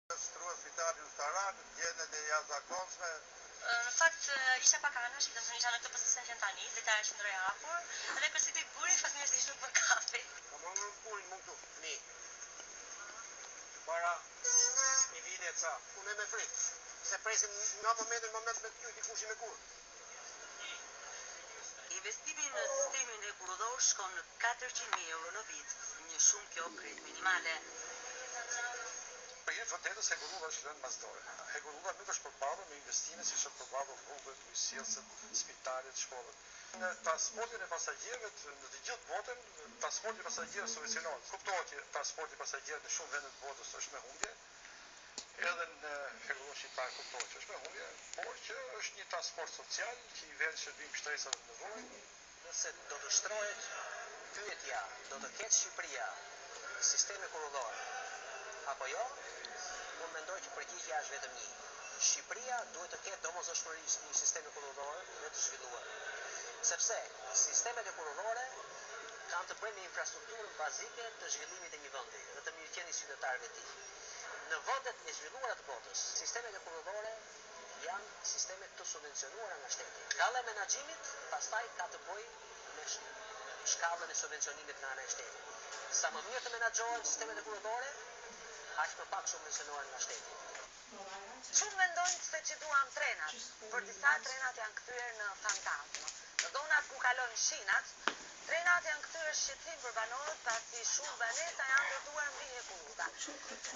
Shtrua spitalin ushtarak, gjendet e jashtëzakonshme. Në fakt isha pak anash, do të thonë isha në këtë pozicion që tani, dritare qendroi e hapur, edhe kur si tek buri faleminderit se ishte për kafe. Ka marrë punin mund këtu. Ni. Para një vite ca. Unë me frikë. Se presim nga momenti në moment me ty dikush me kur. Investimi në sistemin hekurudhor shkon në 400.000 euro në vit, një shumë kjo krejt minimale. Për jetë vërtetës, Hekurudha është lënë masdore. Hekurudha nuk është përballur me investime si është përballur rrugët, ujësillësit, spitalet, shkollet. Në transportin e pasagjerëve në të gjithë botën, transporti i pasagjerëve subvencionohet. Kuptohet që transporti i pasagjerëve në shumë vende të botës është me humbje. Edhe në Hekurudhën shqiptare kuptohet që është me humbje, por që është një transport social që i vjen shërbim shtresave të nevojshme. Nëse do të shtrohet pyetja, do të ketë Shqipëria sistem hekurudhor apo jo, unë mendoj që përgjigjja është vetëm një. Shqipëria duhet të ketë domosdoshmërisht një sistem hekurudhor dhe të zhvilluar. Sepse sistemet hekurudhore kanë të bëjnë me infrastrukturën bazike të zhvillimit të një vendi dhe të mirëqenies qytetarëve të tij. Në vendet e zhvilluara të botës, sistemet hekurudhore janë sisteme të subvencionuara nga shteti. Shkalla e menaxhimit pastaj ka të bëjë me shkallën e subvencionimit nga ana e shtetit. Sa më mirë të menaxhohen sistemet hekurudhore, aq më pak subvencionohen nga shteti. Shumë mendojnë se që duam trenat, për disa trenat janë kthyer në fantazmë. Në zonat ku kalojnë shinat, trenat janë kthyer shqetësim për banorët pasi shumë banesa janë ndërtuar mbi Hekurudha.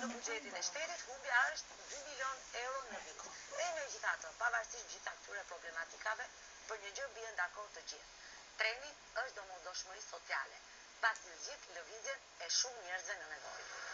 Në buxhetin e shtetit humbja është 2 milion euro në vit. E megjithatë, pavarësisht gjitha këtyre problematikave, për një gjë bien dakord të gjithë. Treni është domosdoshmëri sociale, pasi zgjidh lëvizjen e shumë njerëzve në nevojë.